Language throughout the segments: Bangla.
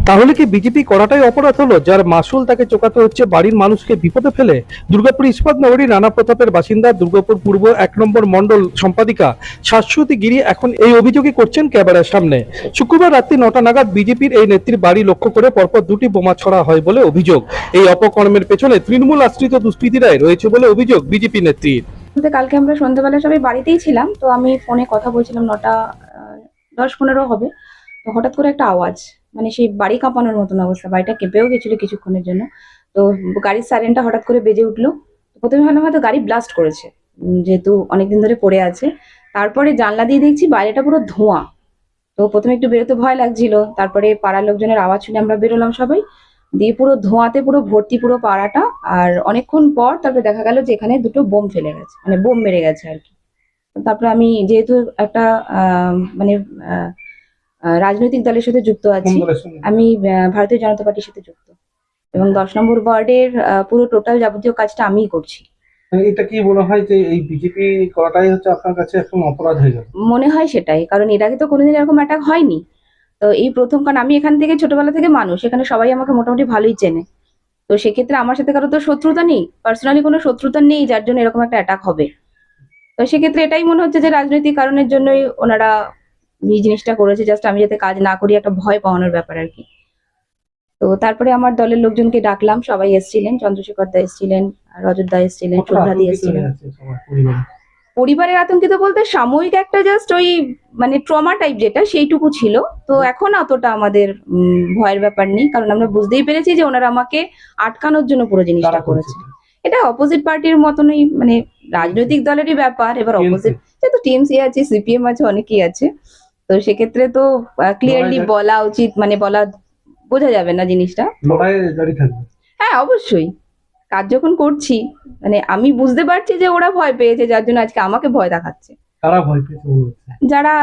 তাহলে কি বিজেপি করাটাই অপরাধ হলো, যার মাসুল তাকে চোকাতে হচ্ছে বাড়ির মানুষকে বিপদে ফেলে? দুর্গাপুর ইস্পাত নগরী রানা প্রতাপের বাসিন্দা দুর্গাপুর পূর্ব 1 নম্বর মন্ডল সম্পাদিকা শাশ্বতী গিরি এখন এই অভিযোগই করছেন ক্যামেরার সামনে। শুক্রবার রাত্রি 9টা নাগাদ বিজেপির এই নেত্রীর বাড়ি লক্ষ্য করে পরপর 2টি বোমা ছড়া হয় বলে অভিযোগ। এই অপকর্মের পেছনে তৃণমূল আশ্রিত দুষ্কৃতীরাই রয়েছে বলে অভিযোগ বিজেপি নেত্রীর। কালকে আমরা সন্ধ্যাবেলা সবাই বাড়িতেই ছিলাম, তো আমি ফোনে কথা বলছিলাম, 9টা 10-15 হবে। তো হঠাৎ করে একটা আওয়াজ, মানে সেই বাড়ি কাঁপানোর মতন অবস্থা, বাড়িটা কেঁপেও গেছিল কিছুক্ষণের জন্য। তো গাড়ির সাইরেনটা হঠাৎ করে বেজে উঠলো। প্রথমে ভাবলাম হয়তো গাড়ি ব্লাস্ট করেছে, যেহেতু অনেকদিন ধরে পড়ে আছে। তারপরে জানলা দিয়ে দেখছি বাইরেটা পুরো ধোঁয়া। তো প্রথমে একটু বেরোতে ভয় লাগছিল, তারপরে পাড়ার লোকজনের আওয়াজ শুনে আমরা বেরোলাম সবাই, দিয়ে পুরো ধোঁয়াতে পুরো ভর্তি পুরো পাড়াটা। আর অনেকক্ষণ পর তারপরে দেখা গেল যে এখানে দুটো বোম ফেলে গেছে, মানে বোম মেরে গেছে আর কি। তারপরে আমি যেহেতু একটা মানে রাজনৈতিক দলের সাথে যুক্ত আছি, আমি ভারতীয় জনতা পার্টির সাথে যুক্ত, এবং 10 নম্বর ওয়ার্ডের পুরো টোটাল যাবতীয় কাজটা আমিই করছি। এটা কি মনে হয় যে এই বিজেপি করাটাই হচ্ছে আপনার কাছে এখন অপরাধ হয়ে গেল? মনে হয় সেটাই, কারণ এর আগে তো কোনোদিন এরকম অ্যাটাক হয়নি। তো এই প্রথম, কারণ আমি এখান থেকে ছোটবেলা থেকে মানুষ, এখানে সবাই আমাকে মোটামুটি ভালোই চেনে। তো সেক্ষেত্রে আমার সাথে কারো তো শত্রুতা নেই, পার্সোনালি কোনো শত্রুতা নেই যার জন্য এরকম একটা অ্যাটাক হবে। তো সেক্ষেত্রে এটাই মনে হচ্ছে যে রাজনৈতিক কারণের জন্যই ওনারা এই জিনিসটা করেছে, জাস্ট আমি যাতে কাজ না করি, একটা ভয় পাওয়ানোর ব্যাপার আর কি। তো তারপরে আমার দলের লোকজনকে ডাকলাম, সবাই এসেছিলেন, চন্দ্রশেখর দা এসেছিলেন, রজত দা এসেছিলেন, শুভ্রাদি এসেছিলেন। পরিবারের আতঙ্কিত বলতে সাময়িক একটা জাস্ট ওই মানে ট্রমা টাইপ যেটা, সেইটুকু ছিল। তো এখন অতটা আমাদের ভয়ের ব্যাপার নেই, কারণ আমরা বুঝতেই পেরেছি যে ওনারা আমাকে আটকানোর জন্য পুরো জিনিসটা করেছে। এটা অপোজিট পার্টির মতনই, মানে রাজনৈতিক দলেরই ব্যাপার। এবার অপোজিট যেহেতু টিএমসি আছে, সিপিএম আছে, অনেকেই আছে, তো সেক্ষেত্রে তো ক্লিয়ারলি বলা উচিত, মানে বলা বোঝা যাবে না জিনিসটা। হ্যাঁ, অবশ্যই। কাজ যখন করছি, মানে আমি বুঝতে পারছি যে ওরা ভয় পেয়েছে, যার জন্য আজকে আমাকে ভয় দেখাচ্ছে। কারা ভয় পেয়েছে? যারা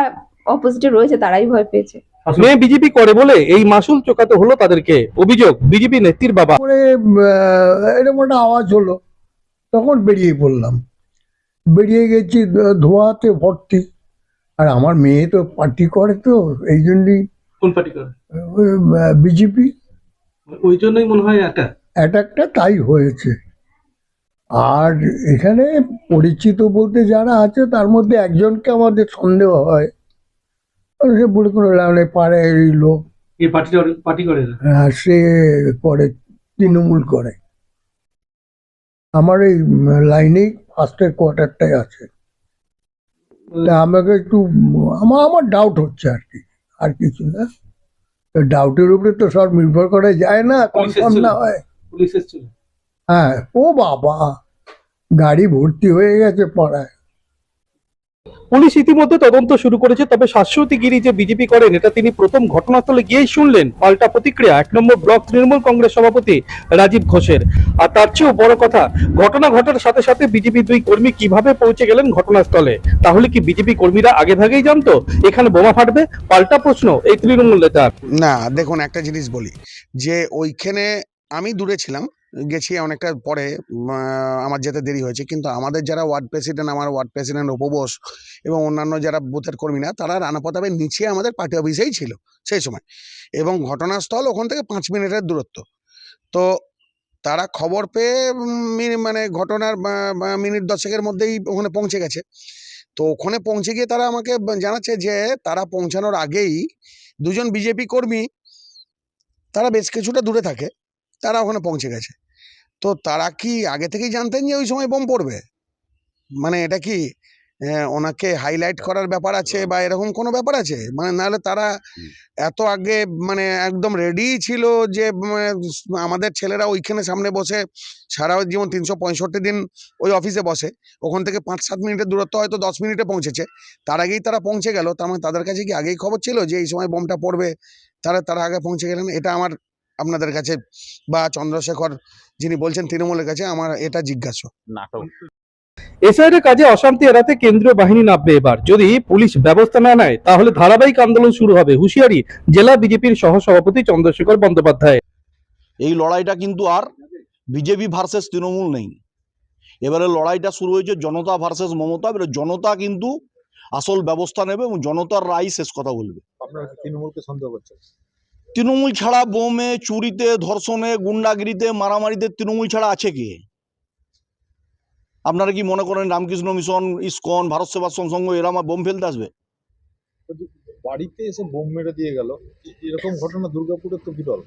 অপোজিটে রয়েছে তারাই ভয় পেয়েছে। মেয়ে বিজেপি করে বলে এই মাসুল চোকাতে হলো তাদেরকে, অভিযোগ বিজেপি নেত্রীর বাবা। করে এরকম একটা আওয়াজ হলো, তখন বেরিয়ে পড়লাম। বেরিয়ে গেছি, ধোঁয়াতে ভর্তি। আর আমার মেয়ে তো পার্টি করে, তো এই জন্যই। কোন পার্টি করে? বিজেপি। ওই জন্যই মনে হয় এটা অ্যাটাকটা তাই হয়েছে। আর এখানে পরিচিত বলতে যারা আছে তার মধ্যে একজনকে আমাদের সন্দেহ হয়। আর সে বলে কোনো লাভ নেই, পাড়ার লোক। এই পার্টি করে না? সে করে, তৃণমূল করে। আমার এই লাইনেই ফার্স্টের কোয়ার্টারটাই আছে। তা আমাকে একটু আমার ডাউট হচ্ছে আর কি, আর কিছু না। ডাউটের উপরে তো সব নির্ভর করা যায় না, কনফার্ম না হয়। পুলিশ এসেছিল? হ্যাঁ, ও বাবা, গাড়ি ভর্তি হয়ে গেছে পাড়ায়। পুলিশ ইতিমধ্যে তদন্ত শুরু করেছে, তবে শাশ্বতী গিরি যে বিজেপি করেন এটা তিনি প্রথম ঘটনাস্থলে গিয়েই শুনলেন। পাল্টা প্রতিক্রিয়া 1 নম্বর ব্লক তৃণমূল কংগ্রেস সভাপতি রাজীব ঘোষের। আর তার চেয়েও বড় কথা, ঘটনা ঘটার সাথে সাথে বিজেপি 2 কর্মী কিভাবে পৌঁছে গেলেন ঘটনাস্থলে। তাহলে কি বিজেপি কর্মীরা আগে ভাগেই জানতো এখানে বোমা ফাটবে? পাল্টা প্রশ্ন এই তৃণমূল নেতার। না, দেখুন একটা জিনিস বলি, যে ওইখানে আমি দূরে ছিলাম, গেছি অনেকটা পরে, আমার যেতে দেরি হয়েছে, কিন্তু আমাদের যারা ওয়ার্ড প্রেসিডেন্ট, আমার ওয়ার্ড প্রেসিডেন্ট উপবোস এবং অন্যান্য যারা বুথের কর্মীরা, তারা রানা প্রতাপের নিচে আমাদের পার্টি অফিসেই ছিল সেই সময়, এবং ঘটনাস্থল ওখান থেকে 5 মিনিটের দূরত্ব। তো তারা খবর পেয়ে মানে ঘটনার মিনিট 10-এর মধ্যেই ওখানে পৌঁছে গেছে। তো ওখানে পৌঁছে গিয়ে তারা আমাকে জানাচ্ছে যে তারা পৌঁছানোর আগেই 2 জন বিজেপি কর্মী, তারা বেশ কিছুটা দূরে থাকে, তারা ওখানে পৌঁছে গেছে। তো তারা কি আগে থেকেই জানতেন যে ওই সময় বোম পড়বে? মানে এটা কি ওনাকে হাইলাইট করার ব্যাপার আছে বা এরকম কোনো ব্যাপার আছে? মানে নাহলে তারা এত আগে মানে একদম রেডি ছিল যে আমাদের ছেলেরা ওইখানে সামনে বসে সারা জীবন 365 দিন ওই অফিসে বসে, ওখান থেকে 5-7 মিনিটের দূরত্ব হয়তো 10 মিনিটে পৌঁছেছে, তার আগেই তারা পৌঁছে গেল। তার মানে তাদের কাছে কি আগেই খবর ছিল যে এই সময় বোমটা পড়বে? তারা আগে পৌঁছে গেলেন। এটা আমার আপনাদের কাছে বা চন্দ্রশেখর যিনি বলছেন তৃণমূলের কাছে আমার এটা জিজ্ঞাসা। নাটক। এসআইআর কাজে অশান্তি এড়াতে কেন্দ্রীয় বাহিনী নামবে এবার। যদি পুলিশ ব্যবস্থা না নেয় তাহলে ধারাবাহিক আন্দোলন শুরু হবে, হুঁশিয়ারি জেলা বিজেপির সহসভাপতি চন্দ্রশেখর বন্দ্যোপাধ্যায়। এই লড়াইটা কিন্তু আর বিজেপি ভার্সেস তৃণমূল নেই, এবারে লড়াইটা শুরু হয়েছে জনতা ভার্সেস মমতা। এবারে জনতা কিন্তু আসল ব্যবস্থা নেবে এবং জনতার রায় শেষ কথা বলবে। আপনারা তৃণমূলকে সন্দেহ করছেন? তৃণমূল ছাড়া বোমে, চুরিতে, ধর্ষণে, গুন্ডাগিরিতে, মারামারিতে তৃণমূল ছাড়া আছে কে? আপনারা কি মনে করেন রামকৃষ্ণ মিশন, ইসকন, ভারত সেবাশ্রম সংঘ এরা আমার বোম ফেলতে আসবে? বাড়িতে এসে বোম মেরে দিয়ে গেল, এরকম ঘটনা দুর্গাপুরে তো বিরল।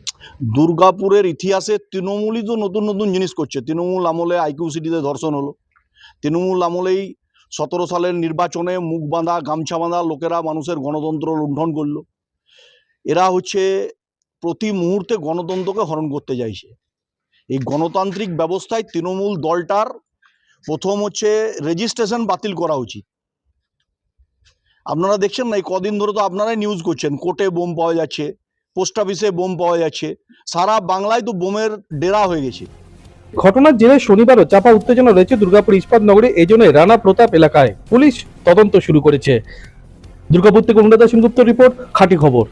দুর্গাপুরের ইতিহাসে তৃণমূলই তো নতুন নতুন জিনিস করছে। তৃণমূল আমলে আইকিউ সিটিতে ধর্ষণ হলো, তৃণমূল আমলেই 17 সালের নির্বাচনে মুখ বাঁধা, গামছা বাঁধা লোকেরা মানুষের গণতন্ত্র লুণ্ঠন করলো। এরা হচ্ছে প্রতি মুহূর্তে গণতন্ত্রকে হরণ করতে চাইছে। এই গণতান্ত্রিক ব্যবস্থায় তৃণমূল দলটার প্রথম হচ্ছে রেজিস্ট্রেশন বাতিল করা উচিত। আপনারা দেখছেন না, এই কদিন ধরে তো আপনারাই নিউজ করছেন, কোর্টে বোম পাওয়া যাচ্ছে, পোস্ট অফিসে বোম পাওয়া যাচ্ছে, সারা বাংলায় তো বোমের ডেরা হয়ে গেছে। ঘটনার জেরে শনিবারও চাপা উত্তেজনা রয়েছে দুর্গাপুর ইস্পাত নগরে, এই জন্য রানা প্রতাপ এলাকায় পুলিশ তদন্ত শুরু করেছে। দুর্গাপুর থেকে অনুরাধা সেনগুপ্ত রিপোর্ট, খাঁটি খবর।